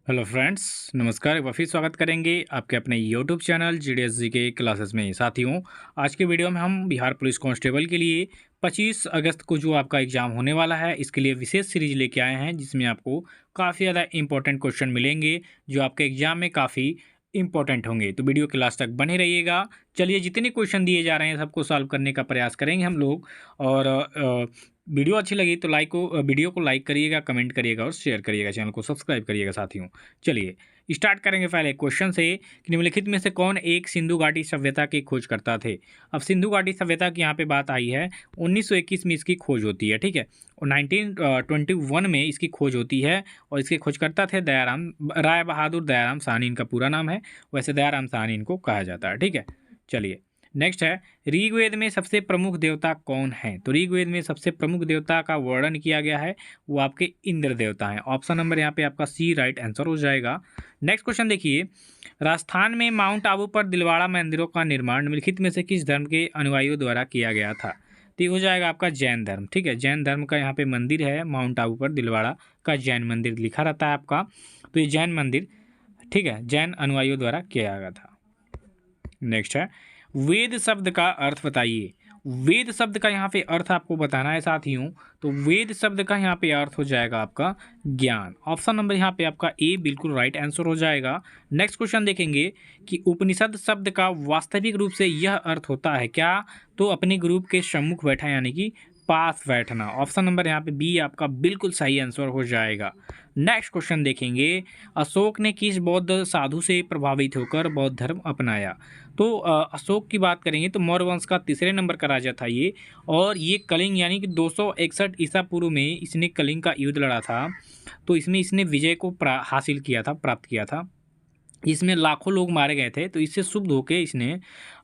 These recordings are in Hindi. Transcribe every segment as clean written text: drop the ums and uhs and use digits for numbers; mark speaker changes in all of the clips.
Speaker 1: हेलो फ्रेंड्स, नमस्कार। एक बार फिर स्वागत करेंगे आपके अपने यूट्यूब चैनल जीडीएस के क्लासेस में। साथियों, आज के वीडियो में हम बिहार पुलिस कांस्टेबल के लिए 25 अगस्त को जो आपका एग्ज़ाम होने वाला है, इसके लिए विशेष सीरीज लेके आए हैं, जिसमें आपको काफ़ी ज़्यादा इंपॉर्टेंट क्वेश्चन मिलेंगे जो आपके एग्ज़ाम में काफ़ी इंपॉर्टेंट होंगे। तो वीडियो के लास्ट तक बने रहिएगा। चलिए, जितने क्वेश्चन दिए जा रहे हैं सबको सॉल्व करने का प्रयास करेंगे हम लोग। और वीडियो अच्छी लगी तो वीडियो को लाइक करिएगा, कमेंट करिएगा और शेयर करिएगा, चैनल को सब्सक्राइब करिएगा साथियों। चलिए स्टार्ट करेंगे पहले क्वेश्चन से कि निम्नलिखित में से कौन एक सिंधु घाटी सभ्यता के खोजकर्ता थे। अब सिंधु घाटी सभ्यता की यहाँ पे बात आई है, 1921 में इसकी खोज होती है, ठीक है। और 1921 में इसकी खोज होती है और इसके खोजकर्ता थे दयाराम राय बहादुर दयाराम साहनी, इनका पूरा नाम है। वैसे दयाराम साहनी इनको कहा जाता है, ठीक है। चलिए नेक्स्ट है, ऋग्वेद में सबसे प्रमुख देवता कौन है। तो ऋग्वेद में सबसे प्रमुख देवता का वर्णन किया गया है, वो आपके इंद्र देवता हैं। ऑप्शन नंबर यहाँ पे आपका सी राइट आंसर हो जाएगा। नेक्स्ट क्वेश्चन देखिए, राजस्थान में माउंट आबू पर दिलवाड़ा मंदिरों का निर्माण निम्नलिखित में से किस धर्म के अनुयायियों द्वारा किया गया था। तो ये हो जाएगा आपका जैन धर्म, ठीक है। जैन धर्म का यहाँ पे मंदिर है माउंट आबू पर दिलवाड़ा का जैन मंदिर लिखा रहता है आपका, तो ये जैन मंदिर, ठीक है, जैन अनुयायियों द्वारा किया गया था। नेक्स्ट है, वेद शब्द का अर्थ बताइए। वेद शब्द का यहाँ पे अर्थ आपको बताना है साथियों। तो वेद शब्द का यहाँ पे अर्थ हो जाएगा आपका ज्ञान। ऑप्शन नंबर यहाँ पे आपका ए बिल्कुल राइट आंसर हो जाएगा। नेक्स्ट क्वेश्चन देखेंगे कि उपनिषद शब्द का वास्तविक रूप से यह अर्थ होता है क्या। तो अपने ग्रुप के सम्मुख बैठा यानी कि पास बैठना। ऑप्शन नंबर यहाँ पे बी आपका बिल्कुल सही आंसर हो जाएगा। नेक्स्ट क्वेश्चन देखेंगे, अशोक ने किस बौद्ध साधु से प्रभावित होकर बौद्ध धर्म अपनाया। तो अशोक की बात करेंगे तो मौर्य वंश का तीसरे नंबर का राजा था ये, और ये कलिंग यानी कि 261 ईसा पूर्व में इसने कलिंग का युद्ध लड़ा था। तो इसमें इसने विजय को हासिल किया था, प्राप्त किया था। इसमें लाखों लोग मारे गए थे। तो इससे शुभ होकर इसने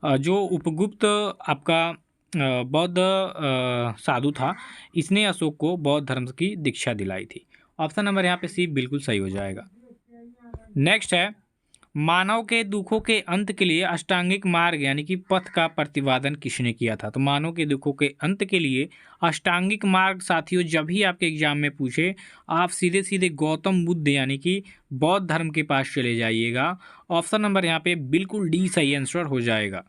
Speaker 1: जो उपगुप्त आपका बौद्ध साधु था, इसने अशोक को बौद्ध धर्म की दीक्षा दिलाई थी। ऑप्शन नंबर यहाँ पे सी बिल्कुल सही हो जाएगा। नेक्स्ट है, मानव के दुखों के अंत के लिए अष्टांगिक मार्ग यानी कि पथ का प्रतिपादन किसने किया था। तो मानव के दुखों के अंत के लिए अष्टांगिक मार्ग साथियों जब भी आपके एग्जाम में पूछे, आप सीधे सीधे गौतम बुद्ध यानी कि बौद्ध धर्म के पास चले जाइएगा। ऑप्शन नंबर यहाँ पे बिल्कुल डी सही आंसर हो जाएगा।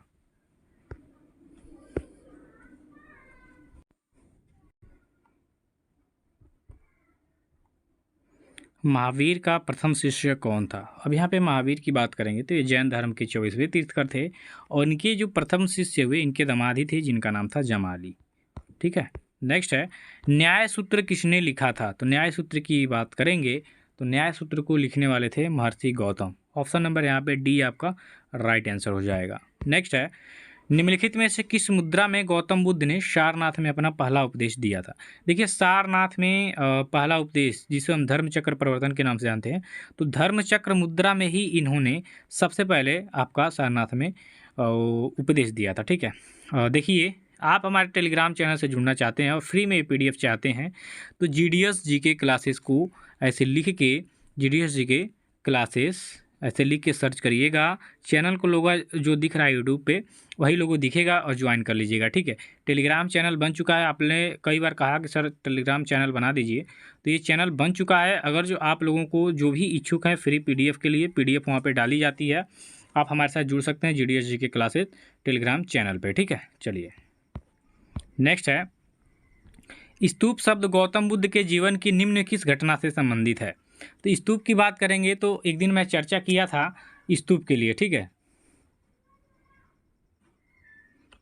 Speaker 1: महावीर का प्रथम शिष्य कौन था। अब यहाँ पे महावीर की बात करेंगे तो ये जैन धर्म के 24वें तीर्थकर थे, और इनके जो प्रथम शिष्य हुए इनके दामाद ही थे, जिनका नाम था जमाली, ठीक है। नेक्स्ट है, न्याय सूत्र किसने लिखा था। तो न्याय सूत्र की बात करेंगे तो न्याय सूत्र को लिखने वाले थे महर्षि गौतम। ऑप्शन नंबर यहाँ पे डी आपका राइट आंसर हो जाएगा। नेक्स्ट है, निम्नलिखित में से किस मुद्रा में गौतम बुद्ध ने सारनाथ में अपना पहला उपदेश दिया था। देखिए सारनाथ में पहला उपदेश जिसे हम धर्मचक्र प्रवर्तन के नाम से जानते हैं, तो धर्मचक्र मुद्रा में ही इन्होंने सबसे पहले आपका सारनाथ में उपदेश दिया था, ठीक है। देखिए, आप हमारे टेलीग्राम चैनल से जुड़ना चाहते हैं और फ्री में PDF चाहते हैं तो GDS GK क्लासेस को ऐसे लिख के GDS GK क्लासेस ऐसे लिख के सर्च करिएगा। चैनल को लोगो जो दिख रहा है यूट्यूब पे वही लोगो दिखेगा और ज्वाइन कर लीजिएगा, ठीक है। टेलीग्राम चैनल बन चुका है। आपने कई बार कहा कि सर टेलीग्राम चैनल बना दीजिए, तो ये चैनल बन चुका है। अगर जो आप लोगों को जो भी इच्छुक हैं फ्री PDF के लिए, PDF वहाँ पे डाली जाती है, आप हमारे साथ जुड़ सकते हैं GDS GK classes Telegram channel पर, ठीक है। चलिए नेक्स्ट है, स्तूप शब्द गौतम बुद्ध के जीवन की निम्न किस घटना से संबंधित है। तो स्तूप की बात करेंगे तो एक दिन मैं चर्चा किया था स्तूप के लिए, ठीक है,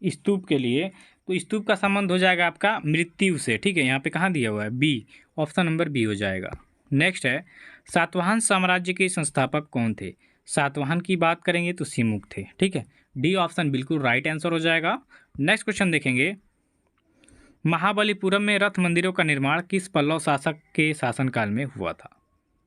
Speaker 1: स्तूप के लिए। तो स्तूप का संबंध हो जाएगा आपका मृत्यु से, ठीक है। यहाँ पे कहाँ दिया हुआ है, बी, ऑप्शन नंबर बी हो जाएगा। नेक्स्ट है, सातवाहन साम्राज्य के संस्थापक कौन थे। सातवाहन की बात करेंगे तो सिमुक थे, ठीक है। डी ऑप्शन बिल्कुल राइट आंसर हो जाएगा। नेक्स्ट क्वेश्चन देखेंगे, महाबलीपुरम में रथ मंदिरों का निर्माण किस पल्लव शासक के शासनकाल में हुआ था,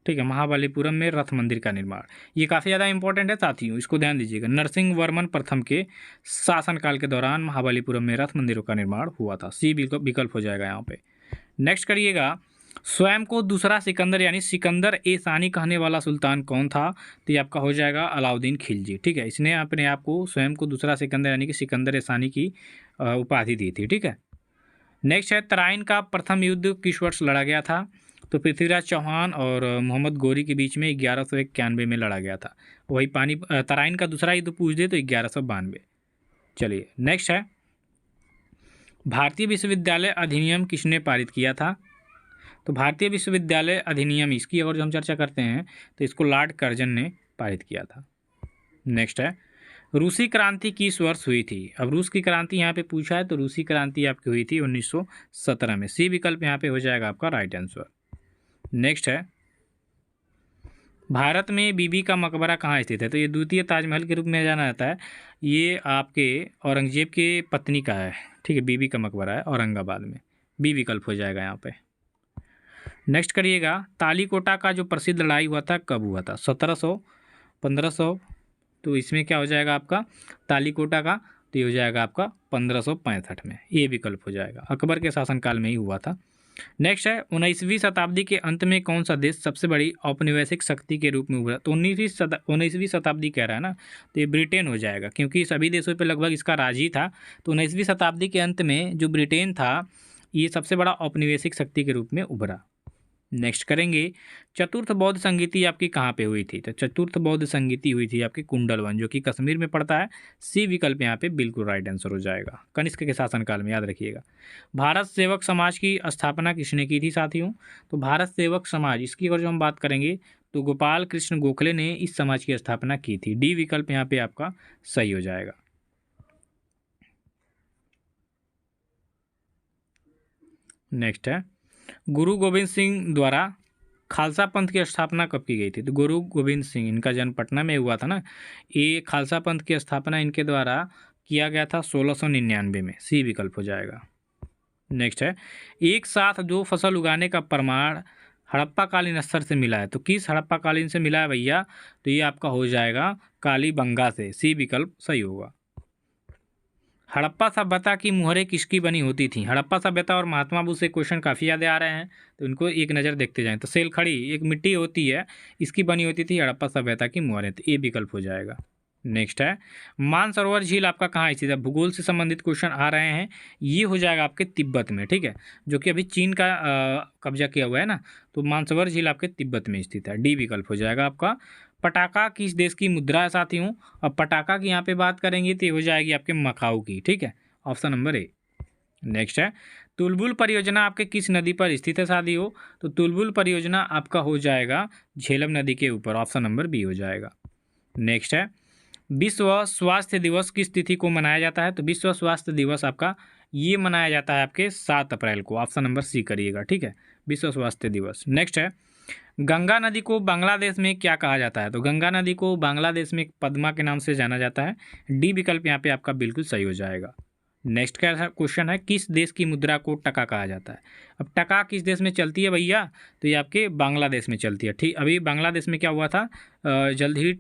Speaker 1: ठीक है। महाबलीपुरम में रथ मंदिर का निर्माण, ये काफ़ी ज़्यादा इंपॉर्टेंट है साथियों, इसको ध्यान दीजिएगा। नरसिंह वर्मन प्रथम के शासनकाल के दौरान महाबलीपुरम में रथ मंदिरों का निर्माण हुआ था। सी विकल्प हो जाएगा यहाँ पे। नेक्स्ट करिएगा, स्वयं को दूसरा सिकंदर यानी सिकंदर ए सानी कहने वाला सुल्तान कौन था। तो ये आपका हो जाएगा अलाउद्दीन खिलजी, ठीक है। इसने अपने आप को स्वयं को दूसरा सिकंदर यानी कि सिकंदर ए सानी की उपाधि दी थी, ठीक है। नेक्स्ट है, तराइन का प्रथम युद्ध किस वर्ष लड़ा गया था। तो पृथ्वीराज चौहान और मोहम्मद गौरी के बीच में 1191 में लड़ा गया था। वही तराइन का दूसरा युद्ध पूछ दे तो 1192। चलिए नेक्स्ट है, भारतीय विश्वविद्यालय अधिनियम किसने पारित किया था? तो भारतीय विश्वविद्यालय अधिनियम, इसकी अगर जो हम चर्चा करते हैं तो इसको लॉर्ड कर्जन ने पारित किया था। नेक्स्ट है, रूसी क्रांति किस वर्ष हुई थी? अब रूस की क्रांति यहाँ पे पूछा है तो रूसी क्रांति आपकी हुई थी 1917 में। सी विकल्प यहाँ पे हो जाएगा आपका राइट आंसर। नेक्स्ट है, भारत में बीबी का मकबरा कहाँ स्थित है? तो ये द्वितीय ताजमहल के रूप में जाना जाता है। ये आपके औरंगजेब के पत्नी का है, ठीक है। बीबी का मकबरा है औरंगाबाद में। बी विकल्प हो जाएगा यहाँ पे। नेक्स्ट करिएगा, तालीकोटा का जो प्रसिद्ध लड़ाई हुआ था कब हुआ था? 1700, 1500, तो इसमें क्या हो जाएगा आपका तालीकोटा का? तो ये हो जाएगा आपका 1565 में। ये विकल्प हो जाएगा, अकबर के शासनकाल में ही हुआ था। नेक्स्ट है, 19वीं शताब्दी के अंत में कौन सा देश सबसे बड़ी औपनिवेशिक शक्ति के रूप में उभरा? तो 19वीं शताब्दी कह रहा है ना, तो ये ब्रिटेन हो जाएगा, क्योंकि सभी देशों पे लगभग इसका राज ही था। तो 19वीं शताब्दी के अंत में जो ब्रिटेन था ये सबसे बड़ा औपनिवेशिक शक्ति के रूप में उभरा। नेक्स्ट करेंगे, चतुर्थ बौद्ध संगीति आपकी कहाँ पे हुई थी? तो चतुर्थ बौद्ध संगीति हुई थी आपकी कुंडलवन, जो कि कश्मीर में पड़ता है। सी विकल्प यहाँ पे बिल्कुल राइट आंसर हो जाएगा, कनिष्क के शासनकाल में, याद रखिएगा। भारत सेवक समाज की स्थापना किसने की थी साथियों? तो भारत सेवक समाज, इसकी अगर जो हम बात करेंगे तो गोपाल कृष्ण गोखले ने इस समाज की स्थापना की थी। डी विकल्प यहाँ पे आपका सही हो जाएगा। नेक्स्ट है, गुरु गोविंद सिंह द्वारा खालसा पंथ की स्थापना कब की गई थी? तो गुरु गोविंद सिंह, इनका जन्म पटना में हुआ था ना। ये खालसा पंथ की स्थापना इनके द्वारा किया गया था 1699 में। सी विकल्प हो जाएगा। नेक्स्ट है, एक साथ दो फसल उगाने का प्रमाण हड़प्पाकालीन स्तर से मिला है। तो किस हड़प्पाकालीन से मिला है भैया? तो ये आपका हो जाएगा कालीबंगा से। सी विकल्प सही होगा। हड़प्पा सभ्यता की मुहरें किसकी बनी होती थी? हड़प्पा सभ्यता और महात्मा बुद्ध से क्वेश्चन काफ़ी ज़्यादा आ रहे हैं, तो इनको एक नज़र देखते जाएं। तो सेलखड़ी एक मिट्टी होती है, इसकी बनी होती थी हड़प्पा सभ्यता की मुहरें। तो ये विकल्प हो जाएगा। नेक्स्ट है, मानसरोवर झील आपका कहाँ स्थित है? भूगोल से संबंधित क्वेश्चन आ रहे हैं। ये हो जाएगा आपके तिब्बत में, ठीक है, जो कि अभी चीन का कब्जा किया हुआ है ना। तो मानसरोवर झील आपके तिब्बत में स्थित है। डी विकल्प हो जाएगा आपका। पटाखा किस देश की मुद्रा है साथियों? अब पटाखा की यहाँ पे बात करेंगे तो ये हो जाएगी आपके मकाऊ की, ठीक है, ऑप्शन नंबर ए। नेक्स्ट है, तुलबुल परियोजना आपके किस नदी पर स्थित है साथियों? तो तुलबुल परियोजना आपका हो जाएगा झेलम नदी के ऊपर। ऑप्शन नंबर बी हो जाएगा। नेक्स्ट है, विश्व स्वास्थ्य दिवस किस तिथि को मनाया जाता है? तो विश्व स्वास्थ्य दिवस आपका ये मनाया जाता है आपके 7 अप्रैल को। ऑप्शन नंबर सी करिएगा, ठीक है, विश्व स्वास्थ्य दिवस। नेक्स्ट है, गंगा नदी को बांग्लादेश में क्या कहा जाता है? तो गंगा नदी को बांग्लादेश में पद्मा के नाम से जाना जाता है। डी विकल्प यहाँ पे आपका बिल्कुल सही हो जाएगा। नेक्स्ट का क्वेश्चन है, किस देश की मुद्रा को टका कहा जाता है? अब टका किस देश में चलती है भैया? तो ये आपके बांग्लादेश में चलती है, ठीक। अभी बांग्लादेश में क्या हुआ था, जल्द ही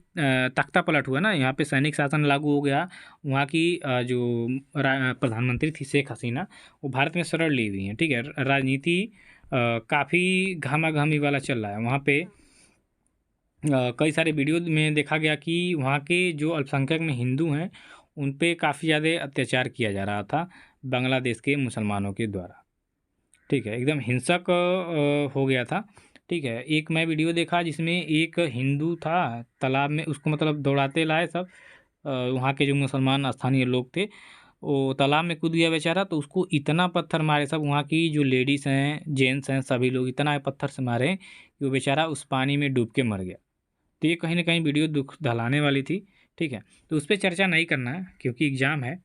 Speaker 1: तख्ता पलट हुआ ना, यहाँ पे सैनिक शासन लागू हो गया। वहाँ की जो प्रधानमंत्री थी शेख हसीना, वो भारत में शरण ली हुई हैं, ठीक है। राजनीति काफ़ी घमाघमी वाला चल रहा है वहाँ पे। कई सारे वीडियो में देखा गया कि वहाँ के जो अल्पसंख्यक में हिंदू हैं उन पे काफ़ी ज़्यादा अत्याचार किया जा रहा था बांग्लादेश के मुसलमानों के द्वारा, ठीक है, एकदम हिंसक हो गया था, ठीक है। एक मैं वीडियो देखा जिसमें एक हिंदू था तालाब में, उसको मतलब दौड़ाते लाए सब वहाँ के जो मुसलमान स्थानीय लोग थे, वो तालाब में कूद गया बेचारा। तो उसको इतना पत्थर मारे सब, वहाँ की जो लेडीज़ हैं जेंट्स हैं सभी लोग इतना पत्थर से मारे कि वो बेचारा उस पानी में डूब के मर गया। तो ये कहीं ना कहीं वीडियो दुख दहलाने वाली थी, ठीक है। तो उस पर चर्चा नहीं करना है क्योंकि एग्ज़ाम है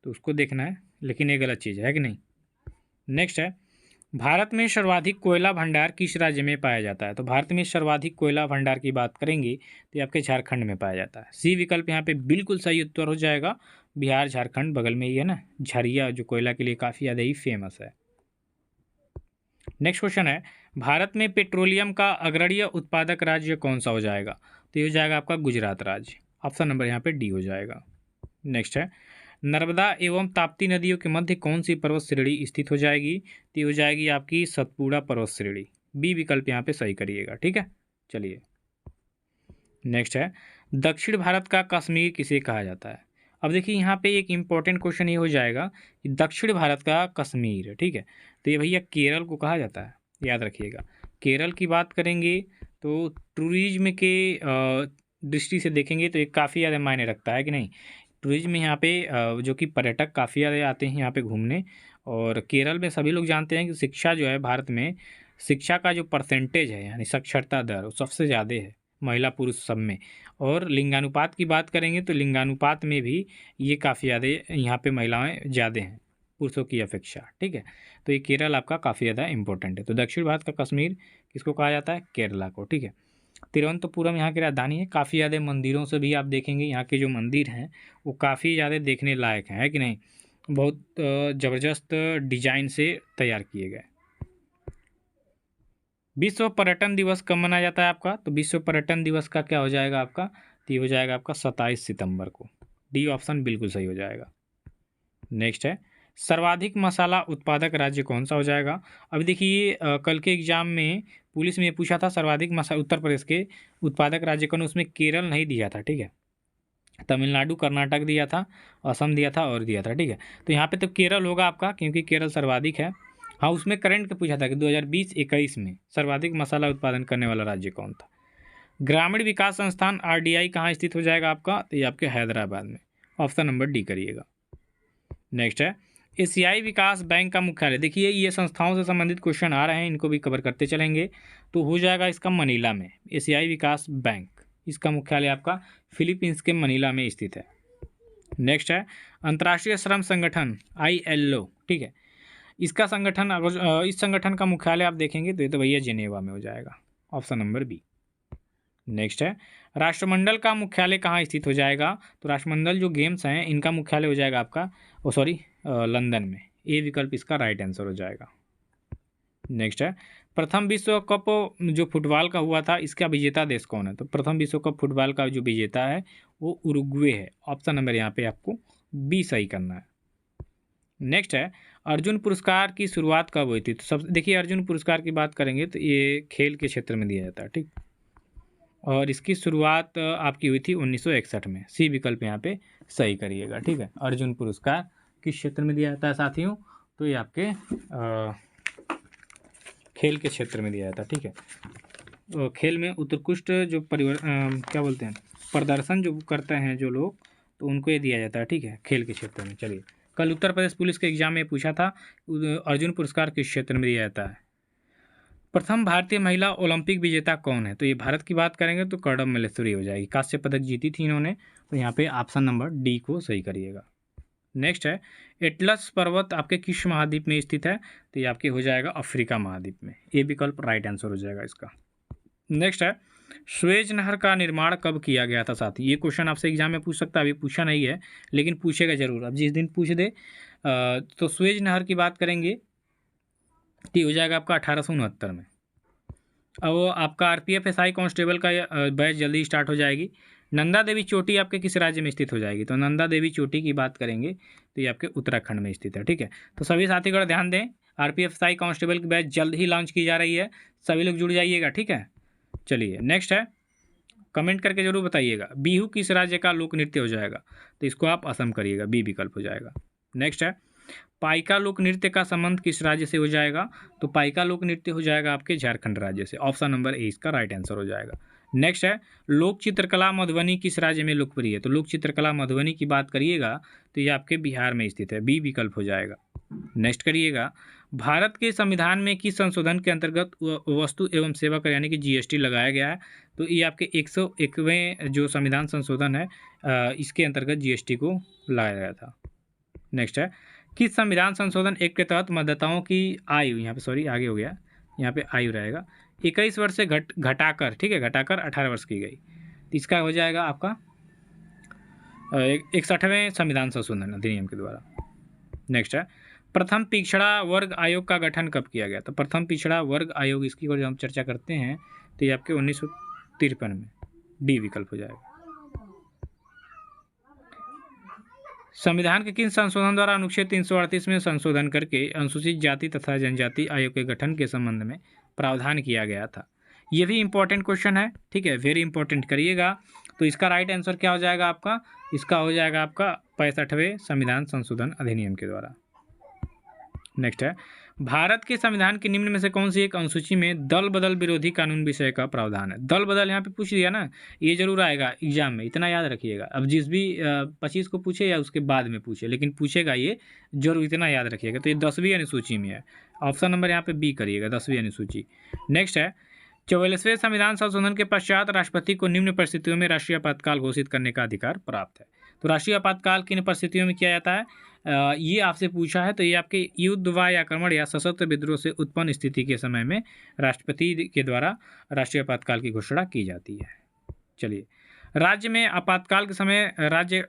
Speaker 1: तो उसको देखना है, लेकिन ये गलत चीज़ है कि नहीं। नेक्स्ट है, भारत में सर्वाधिक कोयला भंडार किस राज्य में पाया जाता है? तो भारत में सर्वाधिक कोयला भंडार की बात करेंगे तो ये आपके झारखंड में पाया जाता है। सी विकल्प यहाँ पे बिल्कुल सही उत्तर हो जाएगा। बिहार झारखंड बगल में ही है ना, झरिया जो कोयला के लिए काफ़ी ज़्यादा ही फेमस है। नेक्स्ट क्वेश्चन है, भारत में पेट्रोलियम का अग्रणीय उत्पादक राज्य कौन सा हो जाएगा? तो ये हो जाएगा आपका गुजरात राज्य। ऑप्शन नंबर यहाँ पे डी हो जाएगा। नेक्स्ट है, नर्मदा एवं ताप्ती नदियों के मध्य कौन सी पर्वत श्रेणी स्थित हो जाएगी? तो ये हो जाएगी आपकी सतपुड़ा पर्वत श्रेणी। बी विकल्प यहाँ पे सही करिएगा, ठीक है। चलिए नेक्स्ट है, दक्षिण भारत का कश्मीर किसे कहा जाता है? अब देखिए यहाँ पे एक इम्पॉर्टेंट क्वेश्चन ये हो जाएगा कि दक्षिण भारत का कश्मीर, ठीक है, तो ये भैया केरल को कहा जाता है, याद रखिएगा। केरल की बात करेंगे तो टूरिज्म के दृष्टि से देखेंगे तो एक काफ़ी ज़्यादा मायने रखता है कि नहीं। टूरिज्म यहाँ पे जो कि पर्यटक काफ़ी ज़्यादा आते हैं यहाँ पे घूमने। और केरल में सभी लोग जानते हैं कि शिक्षा जो है भारत में, शिक्षा का जो परसेंटेज है यानी साक्षरता दर वो सबसे ज़्यादा है महिला पुरुष सब में। और लिंगानुपात की बात करेंगे तो लिंगानुपात में भी ये काफ़ी ज़्यादा यहाँ पे महिलाएं ज़्यादा हैं पुरुषों की अपेक्षा, ठीक है। तो ये केरल आपका काफ़ी ज़्यादा इंपॉर्टेंट है। तो दक्षिण भारत का कश्मीर किसको कहा जाता है, केरला को, ठीक है। तिरुवनंतपुरम यहाँ की राजधानी है। काफ़ी ज़्यादा मंदिरों से भी आप देखेंगे यहाँ के जो मंदिर हैं वो काफ़ी ज़्यादा देखने लायक हैं, है कि नहीं। बहुत ज़बरदस्त डिजाइन से तैयार किए गए। विश्व पर्यटन दिवस कब मनाया जाता है आपका, तो विश्व पर्यटन दिवस का क्या हो जाएगा आपका, तो ये हो जाएगा आपका 27 सितंबर को। डी ऑप्शन बिल्कुल सही हो जाएगा। नेक्स्ट है सर्वाधिक मसाला उत्पादक राज्य कौन सा हो जाएगा। अभी देखिए कल के एग्जाम में पुलिस में ये पूछा था सर्वाधिक मसाला उत्तर प्रदेश के उत्पादक राज्य कौन, उसमें केरल नहीं दिया था, ठीक है। तमिलनाडु, कर्नाटक दिया था, असम दिया था और दिया था, ठीक है। तो यहाँ पे तो केरल होगा आपका क्योंकि केरल सर्वाधिक है। हाँ, उसमें करंट का पूछा था कि 2020-21 में सर्वाधिक मसाला उत्पादन करने वाला राज्य कौन था। ग्रामीण विकास संस्थान RDI कहाँ स्थित हो जाएगा आपका, तो ये आपके हैदराबाद में। ऑप्शन नंबर डी करिएगा। नेक्स्ट है एशियाई विकास बैंक का मुख्यालय। देखिए ये संस्थाओं से संबंधित क्वेश्चन आ रहे हैं, इनको भी कवर करते चलेंगे। तो हो जाएगा इसका मनीला में। एशियाई विकास बैंक, इसका मुख्यालय आपका फिलीपींस के मनीला में स्थित है। नेक्स्ट है अंतर्राष्ट्रीय श्रम संगठन ILO, ठीक है। इसका संगठन अगर इस संगठन का मुख्यालय आप देखेंगे तो ये तो भैया जेनेवा में हो जाएगा। Option number B. नेक्स्ट है राष्ट्रमंडल का मुख्यालय कहाँ स्थित हो जाएगा, तो राष्ट्रमंडल जो गेम्स हैं इनका मुख्यालय हो जाएगा आपका लंदन में। ए विकल्प इसका राइट आंसर हो जाएगा। नेक्स्ट है प्रथम विश्व कप जो फुटबॉल का हुआ था इसका विजेता देश कौन है, तो प्रथम विश्व कप फुटबॉल का जो विजेता है वो उरुग्वे है। ऑप्शन नंबर यहाँ पे आपको बी सही करना है। नेक्स्ट है अर्जुन पुरस्कार की शुरुआत कब हुई थी, तो सब देखिए अर्जुन पुरस्कार की बात करेंगे तो ये खेल के क्षेत्र में दिया जाता है, ठीक। और इसकी शुरुआत आपकी हुई थी 1961 में। सी विकल्प यहाँ पे सही करिएगा, ठीक है। अर्जुन पुरस्कार किस क्षेत्र में दिया जाता है साथियों, तो ये आपके खेल के क्षेत्र में दिया जाता है, ठीक है। तो खेल में उत्कृष्ट जो क्या बोलते हैं प्रदर्शन जो करते हैं जो लोग, तो उनको ये दिया जाता है, ठीक है, खेल के क्षेत्र में। चलिए कल उत्तर प्रदेश पुलिस के एग्जाम में पूछा था अर्जुन पुरस्कार किस क्षेत्र में दिया जाता है। प्रथम भारतीय महिला ओलंपिक विजेता कौन है, तो ये भारत की बात करेंगे तो कर्णम मल्लेश्वरी हो जाएगी। कांस्य पदक जीती थी इन्होंने, तो यहाँ पे ऑप्शन नंबर डी को सही करिएगा। नेक्स्ट है एटलस पर्वत आपके किस महाद्वीप में स्थित है, तो ये आपके हो जाएगा अफ्रीका महाद्वीप में। ए विकल्प राइट आंसर हो जाएगा इसका। नेक्स्ट है स्वेज नहर का निर्माण कब किया गया था साथी। ये क्वेश्चन आपसे एग्जाम में पूछ सकता है, अभी पूछा नहीं है लेकिन पूछेगा जरूर। अब जिस दिन पूछ दे तो स्वेज नहर की बात करेंगे तो हो जाएगा आपका 1869 में। अब आपका RPF SI कांस्टेबल का बैच जल्दी स्टार्ट हो जाएगी। नंदा देवी चोटी आपके किस राज्य में स्थित हो जाएगी, तो नंदा देवी चोटी की बात करेंगे तो ये आपके उत्तराखंड में स्थित है, ठीक है। तो सभी साथीगण ध्यान दें, RPF SI कांस्टेबल की बैच जल्द ही लॉन्च की जा रही है, सभी लोग जुड़ जाइएगा, ठीक है। चलिए नेक्स्ट है कमेंट करके जरूर बताइएगा बिहू किस राज्य का लोक नृत्य हो जाएगा, तो इसको आप असम करिएगा, बी विकल्प हो जाएगा। नेक्स्ट है पाइका लोक नृत्य का संबंध किस राज्य से हो जाएगा, तो पाइका लोक नृत्य हो जाएगा आपके झारखंड राज्य से। ऑप्शन नंबर ए इसका राइट आंसर हो जाएगा। नेक्स्ट है लोक चित्रकला मधुबनी किस राज्य में लोकप्रिय है, तो लोक चित्रकला मधुबनी की बात करिएगा तो ये आपके बिहार में स्थित है, बी विकल्प हो जाएगा। नेक्स्ट करिएगा भारत के संविधान में किस संशोधन के अंतर्गत वस्तु एवं सेवा कर यानी कि GST लगाया गया है, तो ये आपके 101वें जो संविधान संशोधन है इसके अंतर्गत GST को लगाया गया था। नेक्स्ट है किस संविधान संशोधन एक्ट के तहत मतदाताओं की आयु, यहाँ पे आगे हो गया, यहाँ पे आयु रहेगा 21 वर्ष से घटाकर, ठीक है, घटाकर 18 वर्ष की गई। तो इसका हो जाएगा आपका 61वें संविधान संशोधन अधिनियम के द्वारा। नेक्स्ट है प्रथम पिछड़ा वर्ग आयोग का गठन कब किया गया, तो प्रथम पिछड़ा वर्ग आयोग इसकी जब हम चर्चा करते हैं तो ये आपके 1953 में। डी विकल्प हो जाएगा। संविधान के किन संशोधन द्वारा अनुच्छेद 338 में संशोधन करके अनुसूचित जाति तथा जनजाति आयोग के गठन के संबंध में प्रावधान किया गया था। ये भी इंपॉर्टेंट क्वेश्चन है, ठीक है, वेरी इंपॉर्टेंट करिएगा। तो इसका राइट आंसर क्या हो जाएगा आपका, इसका हो जाएगा आपका 65वें संविधान संशोधन अधिनियम के द्वारा। नेक्स्ट है भारत के संविधान के निम्न में से कौन सी एक अनुसूची में दल बदल विरोधी कानून विषय का प्रावधान है? दल बदल यहाँ पे पूछ दिया ना, ये जरूर आएगा एग्जाम में, इतना याद रखिएगा। अब जिस भी 25 को पूछे या उसके बाद में पूछे, लेकिन पूछेगा ये जरूर, इतना याद रखिएगा। तो ये 10वीं अनुसूची में है, ऑप्शन नंबर यहाँ पे बी करिएगा, 10वीं अनुसूची। नेक्स्ट है 44वें संविधान संशोधन के पश्चात राष्ट्रपति को निम्न परिस्थितियों में राष्ट्रीय आपातकाल घोषित करने का अधिकार प्राप्त है। तो राष्ट्रीय आपातकाल किन परिस्थितियों में किया जाता है, ये आपसे पूछा है। तो ये आपके युद्ध, वायु आक्रमण या सशस्त्र विद्रोह से उत्पन्न स्थिति के समय में राष्ट्रपति के द्वारा राष्ट्रीय आपातकाल की घोषणा की जाती है। चलिए, राज्य में आपातकाल के समय राज्य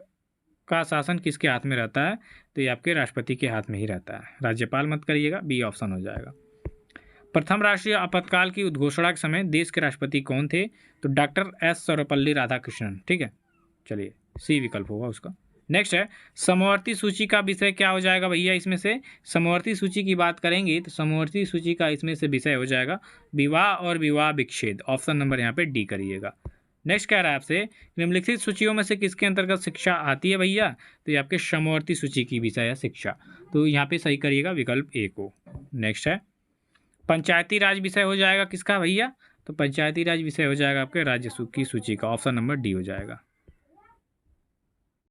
Speaker 1: का शासन किसके हाथ में रहता है? तो ये आपके राष्ट्रपति के हाथ में ही रहता है, राज्यपाल मत करिएगा, बी ऑप्शन हो जाएगा। प्रथम राष्ट्रीय आपातकाल की उद्घोषणा के समय देश के राष्ट्रपति कौन थे? तो डॉक्टर एस सर्वपल्ली राधाकृष्णन। ठीक है, चलिए सी विकल्प होगा उसका। नेक्स्ट है समवर्ती सूची का विषय क्या हो जाएगा भैया? इसमें से समवर्ती सूची की बात करेंगे तो समवर्ती सूची का इसमें से विषय हो जाएगा विवाह और विवाह विच्छेद, ऑप्शन नंबर यहाँ पे डी करिएगा। नेक्स्ट कह रहा है आपसे निम्नलिखित सूचियों में से किसके अंतर्गत शिक्षा आती है भैया? तो ये आपके समवर्ती सूची की विषय है शिक्षा, तो यहाँ पे सही करिएगा विकल्प ए को। नेक्स्ट है पंचायती राज विषय हो जाएगा किसका भैया? तो पंचायती राज विषय हो जाएगा आपके राज्य की सूची का, ऑप्शन नंबर डी हो जाएगा।